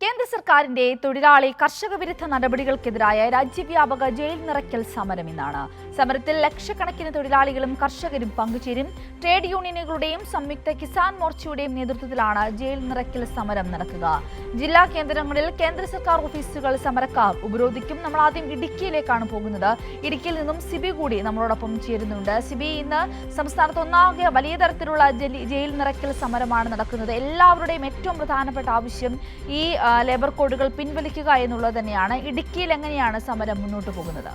കേന്ദ്ര സർക്കാരിന്റെ തൊഴിലാളി കർഷക വിരുദ്ധ നടപടികൾക്കെതിരായ രാജ്യവ്യാപക ജയിൽ നിറയ്ക്കൽ സമരം ഇന്നാണ്. സമരത്തിൽ ലക്ഷക്കണക്കിന് തൊഴിലാളികളും കർഷകരും പങ്കുചേരും. ട്രേഡ് യൂണിയനുകളുടെയും സംയുക്ത കിസാൻ മോർച്ചയുടെയും നേതൃത്വത്തിലാണ് ജയിൽ നിറയ്ക്കൽ സമരം നടക്കുക. ജില്ലാ കേന്ദ്രങ്ങളിൽ കേന്ദ്ര സർക്കാർ ഓഫീസുകൾ സമരക്കാർ ഉപരോധിക്കും. നമ്മൾ ആദ്യം ഇടുക്കിയിലേക്കാണ് പോകുന്നത്. ഇടുക്കിയിൽ നിന്നും സിബി കൂടി നമ്മളോടൊപ്പം ചേരുന്നുണ്ട്. സിബി, ഇന്ന് സംസ്ഥാനത്ത് ഒന്നാകെ വലിയ തരത്തിലുള്ള ജയിൽ നിറയ്ക്കൽ സമരമാണ് നടക്കുന്നത്. എല്ലാവരുടെയും ഏറ്റവും പ്രധാനപ്പെട്ട ആവശ്യം ഈ ലേബർ കോഡുകൾ പിൻവലിക്കുക എന്നുള്ളത് തന്നെയാണ്. ഇടുക്കിയിൽ എങ്ങനെയാണ് സമരം മുന്നോട്ട് പോകുന്നത്?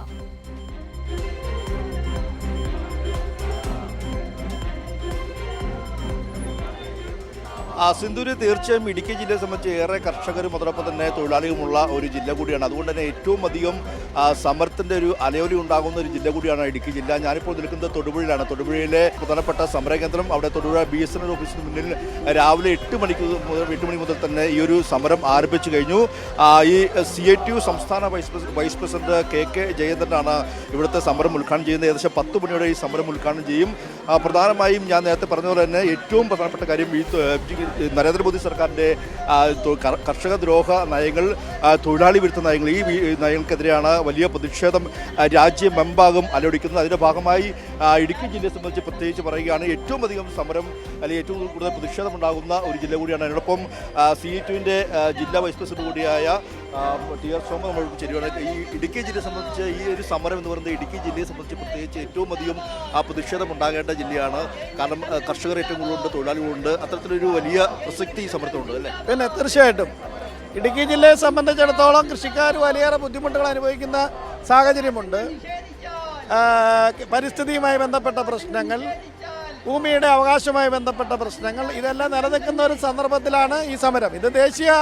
സിന്ധൂര്, തീർച്ചയായും ഇടുക്കി ജില്ലയെ സംബന്ധിച്ച് ഏറെ കർഷകരും അതോടൊപ്പം തന്നെ തൊഴിലാളികളുമുള്ള ഒരു ജില്ല കൂടിയാണ്. അതുകൊണ്ട് തന്നെ ഏറ്റവും അധികം സമരത്തിൻ്റെ ഒരു അലയൊലി ഉണ്ടാകുന്ന ഒരു ജില്ല കൂടിയാണ് ഇടുക്കി ജില്ല. ഞാനിപ്പോൾ നിൽക്കുന്നത് തൊടുപുഴയിലാണ്. തൊടുപുഴയിലെ പ്രധാനപ്പെട്ട സമരകേന്ദ്രം, അവിടെ തൊടുപുഴ BSNL ഓഫീസിന് മുന്നിൽ രാവിലെ 8 മണി മുതൽ തന്നെ ഈ ഒരു സമരം ആരംഭിച്ചു കഴിഞ്ഞു. ഈ CITU സംസ്ഥാന വൈസ് പ്രസിഡന്റ് KK ജയേന്ദ്രനാണ് ഇവിടുത്തെ സമരം ഉദ്ഘാടനം ചെയ്യുന്നത്. ഏകദേശം 10 മണിയോടെ ഈ സമരം ഉദ്ഘാടനം ചെയ്യും. പ്രധാനമായും ഞാൻ നേരത്തെ പറഞ്ഞതുപോലെ തന്നെ ഏറ്റവും പ്രധാനപ്പെട്ട കാര്യം ഈ നരേന്ദ്രമോദി സർക്കാരിൻ്റെ കർഷക ദ്രോഹ നയങ്ങൾ, തൊഴിലാളി വിരുദ്ധ നയങ്ങൾ, ഈ നയങ്ങൾക്കെതിരെയാണ് വലിയ പ്രതിഷേധം രാജ്യമെമ്പാടും അലയൊടിക്കുന്നത്. അതിൻ്റെ ഭാഗമായി ഇടുക്കി ജില്ലയെ സംബന്ധിച്ച് പ്രത്യേകിച്ച് പറയുകയാണ്, ഏറ്റവും അധികം സമരം അല്ലെങ്കിൽ ഏറ്റവും കൂടുതൽ പ്രതിഷേധം ഉണ്ടാകുന്ന ഒരു ജില്ല കൂടിയാണ്. അതിനോടൊപ്പം CITUവിൻ്റെ ജില്ലാ വൈസ് പ്രസിഡന്റ് കൂടിയായ TR സോമ നമ്മൾ ചേരുകയാണ്. ഈ ഇടുക്കി ജില്ലയെ സംബന്ധിച്ച് ഈ ഒരു സമരം എന്ന് പറയുന്നത് ഇടുക്കി ജില്ലയെ സംബന്ധിച്ച് പ്രത്യേകിച്ച് ഏറ്റവും അധികം പ്രതിഷേധം ഉണ്ടാകേണ്ട ജില്ലയാണ്. കാരണം കർഷകർ ഏറ്റവും കൂടുതലുണ്ട്, തൊഴിലാളികളുണ്ട്. അത്തരത്തിലൊരു വലിയ പ്രസക്തി ഈ സമരത്തിനുണ്ട് അല്ലേ? പിന്നെ തീർച്ചയായിട്ടും ഇടുക്കി ജില്ലയെ സംബന്ധിച്ചിടത്തോളം കൃഷിക്കാർ വലിയേറെ ബുദ്ധിമുട്ടുകൾ അനുഭവിക്കുന്ന സാഹചര്യമുണ്ട്. പരിസ്ഥിതിയുമായി ബന്ധപ്പെട്ട പ്രശ്നങ്ങൾ, ഭൂമിയുടെ അവകാശവുമായി ബന്ധപ്പെട്ട പ്രശ്നങ്ങൾ, ഇതെല്ലാം നിലനിൽക്കുന്ന ഒരു സന്ദർഭത്തിലാണ് ഈ സമരം. ഇത് ദേശീയ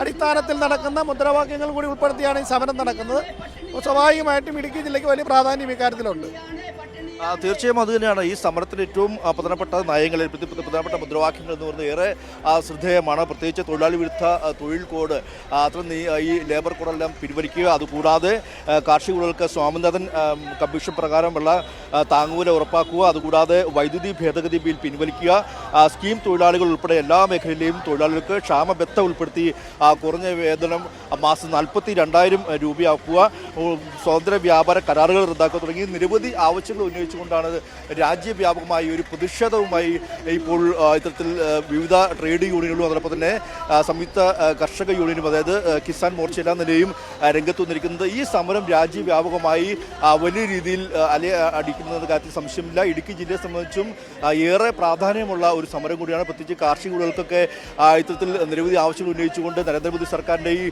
അടിസ്ഥാനത്തിൽ നടക്കുന്ന മുദ്രാവാക്യങ്ങൾ കൂടി ഉൾപ്പെടുത്തിയാണ് ഈ സമരം നടക്കുന്നത്. സ്വാഭാവികമായിട്ടും ഇടുക്കി ജില്ലയ്ക്ക് വലിയ പ്രാധാന്യം ഇക്കാര്യത്തിലുണ്ട്. തീർച്ചയായും അത് തന്നെയാണ് ഈ സമരത്തിന് ഏറ്റവും പ്രധാനപ്പെട്ട നയങ്ങളിൽ പ്രധാനപ്പെട്ട മുദ്രാവാക്യങ്ങൾ എന്ന് പറയുന്നത് ഏറെ ശ്രദ്ധേയമാണ്. പ്രത്യേകിച്ച് തൊഴിലാളി വിരുദ്ധ തൊഴിൽ കോഡ്, അത്ര ഈ ലേബർ കോഡെല്ലാം പിൻവലിക്കുക. അതുകൂടാതെ കാർഷിക വിളകൾക്ക് സ്വാമിനാഥൻ കമ്മീഷൻ പ്രകാരമുള്ള താങ്ങുവില ഉറപ്പാക്കുക. അതുകൂടാതെ വൈദ്യുതി ഭേദഗതി ബിൽ പിൻവലിക്കുക. സ്കീം തൊഴിലാളികൾ ഉൾപ്പെടെ എല്ലാ മേഖലയിലെയും തൊഴിലാളികൾക്ക് ക്ഷാമബത്ത ഉൾപ്പെടുത്തി കുറഞ്ഞ വേതനം മാസം 42,000 രൂപയാക്കുക. സ്വതന്ത്ര വ്യാപാര കരാറുകൾ റദ്ദാക്കുക തുടങ്ങി നിരവധി ആവശ്യങ്ങൾ ഉന്നയിച്ചുകൊണ്ടാണ് രാജ്യവ്യാപകമായി ഒരു പ്രതിഷേധവുമായി ഇപ്പോൾ ഇത്തരത്തിൽ വിവിധ ട്രേഡ് യൂണിയനുകളും അതോടൊപ്പം തന്നെ സംയുക്ത കർഷക യൂണിയനും, അതായത് കിസാൻ മോർച്ച എല്ലാ നിലയും രംഗത്ത് വന്നിരിക്കുന്നത്. ഈ സമരം രാജ്യവ്യാപകമായി വലിയ രീതിയിൽ അടിക്കുന്നത് കാര്യത്തിൽ സംശയമില്ല. ഇടുക്കി ജില്ലയെ സംബന്ധിച്ചും ഏറെ പ്രാധാന്യമുള്ള ഒരു സമരം കൂടിയാണ്. പ്രത്യേകിച്ച് കാർഷിക വിളകൾക്കൊക്കെ ഇത്തരത്തിൽ നിരവധി ആവശ്യങ്ങൾ ഉന്നയിച്ചുകൊണ്ട് നരേന്ദ്രമോദി സർക്കാരിൻ്റെ ഈ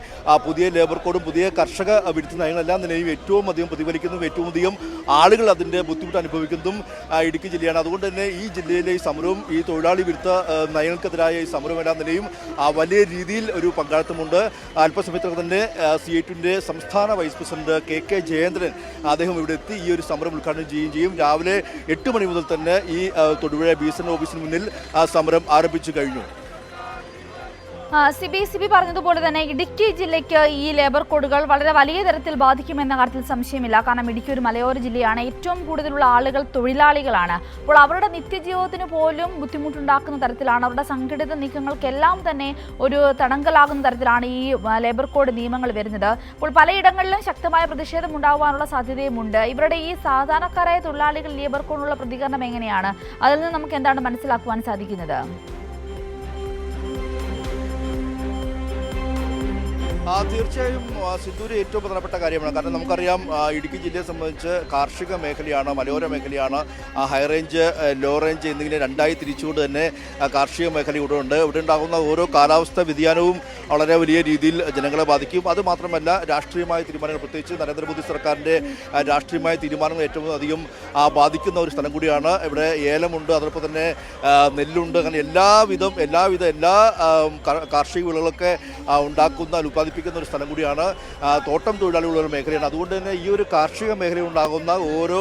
പുതിയ ലേബർ കോഡും പുതിയ കർഷക വിരുദ്ധ നയങ്ങളെല്ലാം നിലയും ഏറ്റവും അധികം പ്രതിഫലിക്കുന്നതും ഏറ്റവും അധികം ആളുകൾ അതിൻ്റെ ബുദ്ധിമുട്ട് അനുഭവിക്കുന്നതും ഇടുക്കി ജില്ലയാണ്. അതുകൊണ്ട് തന്നെ ഈ ജില്ലയിലെ ഈ സമരവും ഈ തൊഴിലാളി വിരുദ്ധ നയങ്ങൾക്കെതിരായ ഈ സമരവും എല്ലാ നിലയും വലിയ രീതിയിൽ ഒരു പങ്കാളിത്തമുണ്ട്. അല്പസമയത്തിനകം തന്നെ CITUവിൻ്റെ സംസ്ഥാന വൈസ് പ്രസിഡന്റ് KK ജയേന്ദ്രൻ അദ്ദേഹം ഇവിടെ എത്തി ഈ ഒരു സമരം ഉദ്ഘാടനം ചെയ്യുകയും ചെയ്യും. രാവിലെ 8 മണി മുതൽ തന്നെ ഈ തൊടുപുഴ BSNL ഓഫീസിന് മുന്നിൽ സമരം ആരംഭിച്ചു കഴിഞ്ഞു. സിബി പറഞ്ഞതുപോലെ തന്നെ ഇടുക്കി ജില്ലയ്ക്ക് ഈ ലേബർ കോഡുകൾ വളരെ വലിയ തരത്തിൽ ബാധിക്കുമെന്ന കാര്യത്തിൽ സംശയമില്ല. കാരണം ഇടുക്കി ഒരു മലയോര ജില്ലയാണ്. ഏറ്റവും കൂടുതലുള്ള ആളുകൾ തൊഴിലാളികളാണ്. അപ്പോൾ അവരുടെ നിത്യജീവിതത്തിന് പോലും ബുദ്ധിമുട്ടുണ്ടാക്കുന്ന തരത്തിലാണ്, അവരുടെ സംഘടിത നീക്കങ്ങൾക്കെല്ലാം തന്നെ ഒരു തടങ്കലാകുന്ന തരത്തിലാണ് ഈ ലേബർ കോഡ് നിയമങ്ങൾ വരുന്നത്. അപ്പോൾ പലയിടങ്ങളിലും ശക്തമായ പ്രതിഷേധം ഉണ്ടാകുവാനുള്ള സാധ്യതയുമുണ്ട്. ഇവരുടെ ഈ സാധാരണക്കാരായ തൊഴിലാളികൾ ലേബർ കോഡിനുള്ള പ്രതികരണം എങ്ങനെയാണ്? അതിൽ നിന്ന് നമുക്ക് എന്താണ് മനസ്സിലാക്കുവാൻ സാധിക്കുന്നത്? തീർച്ചയായും സിന്ധൂര് ഏറ്റവും പ്രധാനപ്പെട്ട കാര്യമാണ്. കാരണം നമുക്കറിയാം ഇടുക്കി ജില്ലയെ സംബന്ധിച്ച് കാർഷിക മേഖലയാണ്, മലയോര മേഖലയാണ്. ഹൈ റേഞ്ച്, ലോ റേഞ്ച് എന്നിങ്ങനെ രണ്ടായി തിരിച്ചുകൊണ്ട് തന്നെ കാർഷിക മേഖല ഇവിടെ ഉണ്ട്. ഇവിടെ ഉണ്ടാകുന്ന ഓരോ കാലാവസ്ഥ വ്യതിയാനവും വളരെ വലിയ രീതിയിൽ ജനങ്ങളെ ബാധിക്കും. അതുമാത്രമല്ല, രാഷ്ട്രീയമായ തീരുമാനങ്ങൾ, പ്രത്യേകിച്ച് നരേന്ദ്രമോദി സർക്കാരിൻ്റെ രാഷ്ട്രീയമായ തീരുമാനങ്ങൾ ഏറ്റവും അധികം ബാധിക്കുന്ന ഒരു സ്ഥലം കൂടിയാണ്. ഇവിടെ ഏലമുണ്ട്, അതോടൊപ്പം തന്നെ നെല്ലുണ്ട്. അങ്ങനെ എല്ലാ കാർഷിക വിളകളൊക്കെ ഉണ്ടാക്കുന്ന ഉൽപ്പാദിപ്പിക്കുന്ന ഒരു സ്ഥലം കൂടിയാണ്. തോട്ടം തൊഴിലാളികളുള്ള ഒരു മേഖലയാണ്. അതുകൊണ്ട് തന്നെ ഈ ഒരു കാർഷിക മേഖലയിൽ ഉണ്ടാകുന്ന ഓരോ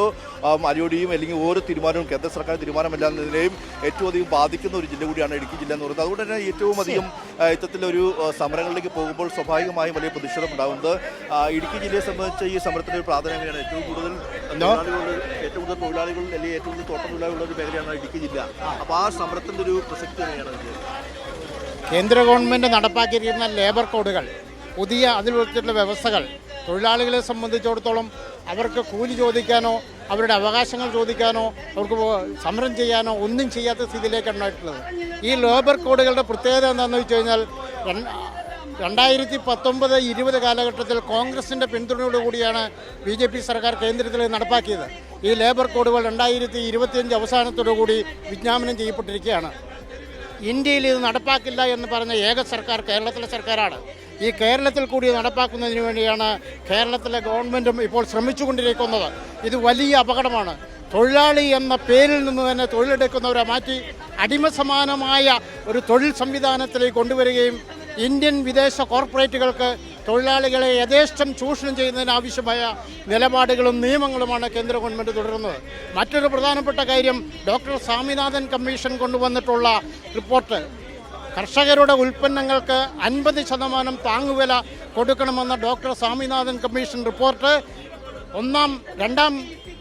അലയൊടിയും അല്ലെങ്കിൽ ഓരോ തീരുമാനവും കേന്ദ്ര സർക്കാർ തീരുമാനമെല്ലാം നിലയും ഏറ്റവും അധികം ബാധിക്കുന്ന ഒരു ജില്ല കൂടിയാണ് ഇടുക്കി ജില്ല എന്ന് പറയുന്നത്. അതുകൊണ്ട് തന്നെ ഏറ്റവും അധികം ഇത്തരത്തിലൊരു സമരങ്ങളിലേക്ക് പോകുമ്പോൾ സ്വാഭാവികമായും വലിയ പ്രതിഷേധം ഉണ്ടാകുന്നത്. ഇടുക്കി ജില്ലയെ സംബന്ധിച്ച് ഈ സമരത്തിൻ്റെ ഒരു പ്രാധാന്യം എങ്ങനെയാണ്? ഏറ്റവും കൂടുതൽ തൊഴിലാളികൾ അല്ലെങ്കിൽ ഏറ്റവും കൂടുതൽ തോട്ടം തൊഴിലാളികളുള്ള ഒരു മേഖലയാണ് ഇടുക്കി ജില്ല. അപ്പോൾ ആ സമരത്തിൻ്റെ ഒരു പ്രസക്തി എങ്ങനെയാണ്? കേന്ദ്ര ഗവൺമെൻറ് നടപ്പാക്കിയിരിക്കുന്ന ലേബർ കോഡുകൾ, പുതിയ അതിൽ വരുത്തിയിട്ടുള്ള വ്യവസ്ഥകൾ തൊഴിലാളികളെ സംബന്ധിച്ചിടത്തോളം അവർക്ക് കൂലി ചോദിക്കാനോ അവരുടെ അവകാശങ്ങൾ ചോദിക്കാനോ അവർക്ക് സമരം ചെയ്യാനോ ഒന്നും ചെയ്യാത്ത സ്ഥിതിയിലേക്കാണ് ഉണ്ടായിട്ടുള്ളത്. ഈ ലേബർ കോഡുകളുടെ പ്രത്യേകത എന്താണെന്ന് വെച്ച് കഴിഞ്ഞാൽ 2019-20 കാലഘട്ടത്തിൽ കോൺഗ്രസിൻ്റെ പിന്തുണയോടുകൂടിയാണ് BJP സർക്കാർ കേന്ദ്രത്തിൽ നടപ്പാക്കിയത്. ഈ ലേബർ കോഡുകൾ 2025 അവസാനത്തോടുകൂടി വിജ്ഞാപനം ചെയ്യപ്പെട്ടിരിക്കുകയാണ്. ഇന്ത്യയിൽ ഇത് നടപ്പാക്കില്ല എന്ന് പറഞ്ഞ ഏക സർക്കാർ കേരളത്തിലെ സർക്കാരാണ്. ഈ കേരളത്തിൽ കൂടി നടപ്പാക്കുന്നതിന് വേണ്ടിയാണ് കേരളത്തിലെ ഗവൺമെൻറ്റും ഇപ്പോൾ ശ്രമിച്ചുകൊണ്ടിരിക്കുന്നത്. ഇത് വലിയ അപകടമാണ്. തൊഴിലാളി എന്ന പേരിൽ നിന്ന് തന്നെ തൊഴിലെടുക്കുന്നവരെ മാറ്റി അടിമസമാനമായ ഒരു തൊഴിൽ സംവിധാനത്തിലേക്ക് കൊണ്ടുവരികയും ഇന്ത്യൻ വിദേശ കോർപ്പറേറ്റുകൾക്ക് തൊഴിലാളികളെ യഥേഷ്ടം ചൂഷണം ചെയ്യുന്നതിനാവശ്യമായ നിലപാടുകളും നിയമങ്ങളുമാണ് കേന്ദ്ര ഗവൺമെൻറ് തുടരുന്നത്. മറ്റൊരു പ്രധാനപ്പെട്ട കാര്യം, ഡോക്ടർ സ്വാമിനാഥൻ കമ്മീഷൻ കൊണ്ടുവന്നിട്ടുള്ള റിപ്പോർട്ട്, കർഷകരുടെ ഉൽപ്പന്നങ്ങൾക്ക് 50% താങ്ങുവില കൊടുക്കണമെന്ന ഡോക്ടർ സ്വാമിനാഥൻ കമ്മീഷൻ റിപ്പോർട്ട് രണ്ടാം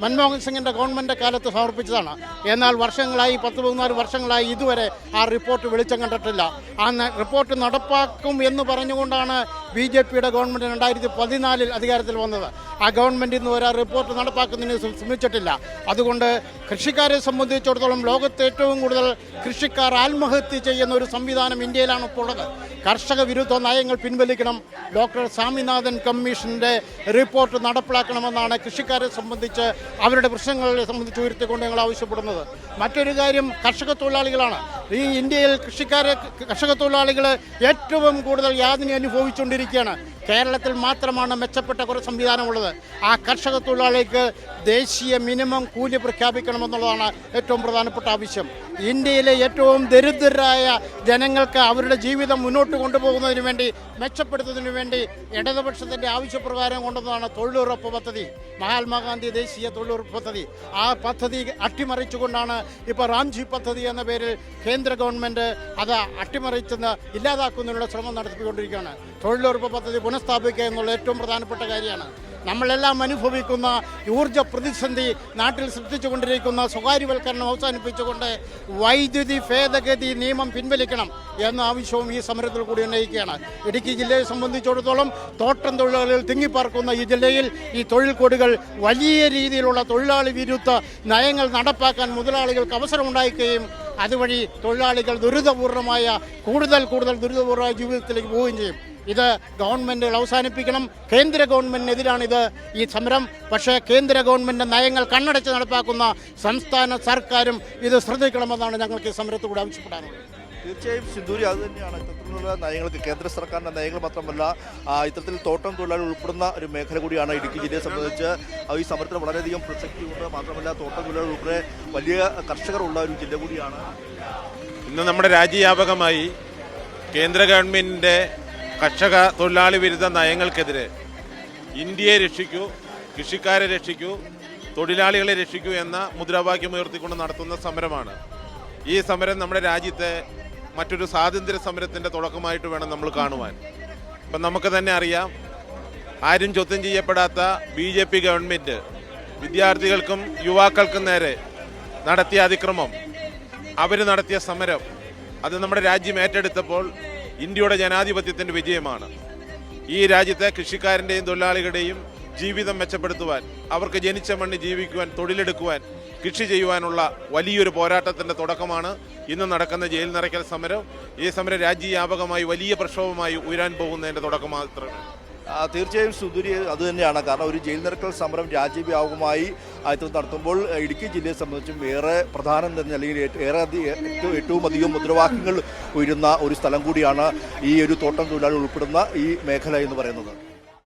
മൻമോഹൻ സിംഗിൻ്റെ ഗവൺമെൻറ് കാലത്ത് സമർപ്പിച്ചതാണ്. എന്നാൽ വർഷങ്ങളായി 10-14 വർഷങ്ങളായി ഇതുവരെ ആ റിപ്പോർട്ട് വെളിച്ചം കണ്ടിട്ടില്ല. ആ റിപ്പോർട്ട് നടപ്പാക്കും എന്ന് പറഞ്ഞുകൊണ്ടാണ് BJPയുടെ ഗവൺമെൻറ് 2014 അധികാരത്തിൽ വന്നത്. ആ ഗവൺമെൻറ് ഇന്ന് വരെ ആ റിപ്പോർട്ട് നടപ്പാക്കുന്നതിന് ശ്രമിച്ചിട്ടില്ല. അതുകൊണ്ട് കൃഷിക്കാരെ സംബന്ധിച്ചിടത്തോളം ലോകത്ത് ഏറ്റവും കൂടുതൽ കൃഷിക്കാർ ആത്മഹത്യ ചെയ്യുന്ന ഒരു സംവിധാനം ഇന്ത്യയിലാണ് ഇപ്പോൾ ഉള്ളത്. കർഷക വിരുദ്ധ നയങ്ങൾ പിൻവലിക്കണം, ഡോക്ടർ സ്വാമിനാഥൻ കമ്മീഷൻ്റെ റിപ്പോർട്ട് നടപ്പിലാക്കണമെന്നാണ് കൃഷിക്കാരെ സംബന്ധിച്ച് അവരുടെ പ്രശ്നങ്ങളെ സംബന്ധിച്ച് ഉയർത്തിക്കൊണ്ട് ഞങ്ങൾ ആവശ്യപ്പെടുന്നത്. മറ്റൊരു കാര്യം കർഷക തൊഴിലാളികളാണ്. ഈ ഇന്ത്യയിൽ കർഷക തൊഴിലാളികൾ ഏറ്റവും കൂടുതൽ യാതന അനുഭവിച്ചുകൊണ്ടിരിക്കുകയാണ്. കേരളത്തിൽ മാത്രമാണ് മെച്ചപ്പെട്ട കുറേ സംവിധാനമുള്ളത്. ആ കർഷക തൊഴിലാളിക്ക് ദേശീയ മിനിമം കൂലി പ്രഖ്യാപിക്കണമെന്നുള്ളതാണ് ഏറ്റവും പ്രധാനപ്പെട്ട ആവശ്യം. ഇന്ത്യയിലെ ഏറ്റവും ദരിദ്രരായ ജനങ്ങൾക്ക് അവരുടെ ജീവിതം മുന്നോട്ട് കൊണ്ടുപോകുന്നതിന് വേണ്ടി, മെച്ചപ്പെടുത്തുന്നതിന് വേണ്ടി ഇടതുപക്ഷത്തിൻ്റെ ആവശ്യപ്രകാരം കൊണ്ടുവന്നതാണ് തൊഴിലുറപ്പ് പദ്ധതി, മഹാത്മാഗാന്ധി ദേശീയ തൊഴിലുറപ്പ് പദ്ധതി. ആ പദ്ധതി അട്ടിമറിച്ചുകൊണ്ടാണ് ഇപ്പോൾ റാംജി പദ്ധതി എന്ന പേരിൽ കേന്ദ്ര ഗവൺമെൻറ് അത് അട്ടിമറിച്ചെന്ന് ഇല്ലാതാക്കുന്നതിനുള്ള ശ്രമം നടത്തിക്കൊണ്ടിരിക്കുകയാണ്. തൊഴിലുറപ്പ് പദ്ധതി പുനഃസ്ഥാപിക്കുക എന്നുള്ള ഏറ്റവും പ്രധാനപ്പെട്ട കാര്യമാണ്. നമ്മളെല്ലാം അനുഭവിക്കുന്ന ഊർജ്ജ പ്രതിസന്ധി, നാട്ടിൽ സൃഷ്ടിച്ചുകൊണ്ടിരിക്കുന്ന സ്വകാര്യവൽക്കരണം അവസാനിപ്പിച്ചുകൊണ്ട് വൈദ്യുതി ഭേദഗതി നിയമം പിൻവലിക്കണം എന്ന ആവശ്യവും ഈ സമരത്തിൽ കൂടി ഉന്നയിക്കുകയാണ്. ഇടുക്കി ജില്ലയെ സംബന്ധിച്ചിടത്തോളം തോട്ടം തൊഴിലാളികൾ തിങ്ങിപ്പാർക്കുന്ന ഈ ജില്ലയിൽ ഈ തൊഴിൽ കോഡുകൾ വലിയ രീതിയിലുള്ള തൊഴിലാളി വിരുദ്ധ നയങ്ങൾ നടപ്പാക്കാൻ മുതലാളികൾക്ക് അവസരമുണ്ടാക്കുകയും അതുവഴി തൊഴിലാളികൾ കൂടുതൽ ദുരിതപൂർവമായ ജീവിതത്തിലേക്ക് പോവുകയും ചെയ്യും. ഇത് ഗവൺമെൻറ്റുകൾ അവസാനിപ്പിക്കണം. കേന്ദ്ര ഗവൺമെൻറ്റിനെതിരാണിത് ഈ സമരം. പക്ഷേ കേന്ദ്ര ഗവൺമെൻറ് നയങ്ങൾ കണ്ണടച്ച് നടപ്പാക്കുന്ന സംസ്ഥാന സർക്കാരും ഇത് ശ്രദ്ധിക്കണമെന്നാണ് ഞങ്ങൾക്ക് ഈ സമരത്തോട് ആവശ്യപ്പെടാനുള്ളത്. തീർച്ചയായും സിന്ദൂരി അത് തന്നെയാണ്. ഇത്തരത്തിലുള്ള നയങ്ങൾക്ക് കേന്ദ്ര സർക്കാരിൻ്റെ നയങ്ങൾ മാത്രമല്ല, ഇത്തരത്തിൽ തോട്ടം തൊഴിലാളി ഉൾപ്പെടുന്ന ഒരു മേഖല കൂടിയാണ് ഇടുക്കി ജില്ലയെ സംബന്ധിച്ച്. ഈ സമരത്തിന് വളരെയധികം പ്രസക്തിയുണ്ട്. മാത്രമല്ല തോട്ടം തൊഴിലാളി ഉൾപ്പെടെ വലിയ കർഷകർ ഉള്ള ഒരു ജില്ല കൂടിയാണ്. ഇന്ന് നമ്മുടെ രാജ്യവ്യാപകമായി കേന്ദ്ര ഗവൺമെൻറ്റിൻ്റെ കർഷക തൊഴിലാളി വിരുദ്ധ നയങ്ങൾക്കെതിരെ ഇന്ത്യയെ രക്ഷിക്കൂ, കൃഷിക്കാരെ രക്ഷിക്കൂ, തൊഴിലാളികളെ രക്ഷിക്കൂ എന്ന മുദ്രാവാക്യം ഉയർത്തിക്കൊണ്ട് നടത്തുന്ന സമരമാണ്. ഈ സമരം നമ്മുടെ രാജ്യത്തെ മറ്റൊരു സ്വാതന്ത്ര്യ സമരത്തിൻ്റെ തുടക്കമായിട്ട് വേണം നമ്മൾ കാണുവാൻ. ഇപ്പം നമുക്ക് തന്നെ അറിയാം, ആരും ചോദ്യം ചെയ്യപ്പെടാത്ത BJP ഗവൺമെൻറ് വിദ്യാർത്ഥികൾക്കും യുവാക്കൾക്കും നേരെ നടത്തിയ അതിക്രമം, അവർ നടത്തിയ സമരം, അത് നമ്മുടെ രാജ്യം ഏറ്റെടുത്തപ്പോൾ ഇന്ത്യയുടെ ജനാധിപത്യത്തിൻ്റെ വിജയമാണ്. ഈ രാജ്യത്തെ കൃഷിക്കാരൻ്റെയും തൊഴിലാളികളുടെയും ജീവിതം മെച്ചപ്പെടുത്തുവാൻ, അവർക്ക് ജനിച്ച മണ്ണിൽ ജീവിക്കുവാൻ, തൊഴിലെടുക്കുവാൻ, കൃഷി ചെയ്യുവാനുള്ള വലിയൊരു പോരാട്ടത്തിൻ്റെ തുടക്കമാണ് ഇന്ന് നടക്കുന്ന ജയിൽ നിറയ്ക്കൽ സമരം. ഈ സമരം രാജ്യവ്യാപകമായി വലിയ പ്രക്ഷോഭമായി ഉയരാൻ പോകുന്നതിൻ്റെ തുടക്കം മാത്രമേ. തീർച്ചയായും സുധുരി അത് തന്നെയാണ്. കാരണം ഒരു ജയിൽ നിറക്കൽ സമരം രാജ്യവ്യാപകമായി നടത്തുമ്പോൾ ഇടുക്കി ജില്ലയെ സംബന്ധിച്ചും ഏറെ പ്രധാനം തന്നെ, അല്ലെങ്കിൽ ഏറ്റവും അധികം മുദ്രാവാക്യങ്ങൾ ഉയരുന്ന ഒരു സ്ഥലം കൂടിയാണ് ഈ ഒരു തോട്ടം തൊഴിലാളി ഉൾപ്പെടുന്ന ഈ മേഖല എന്ന് പറയുന്നത്.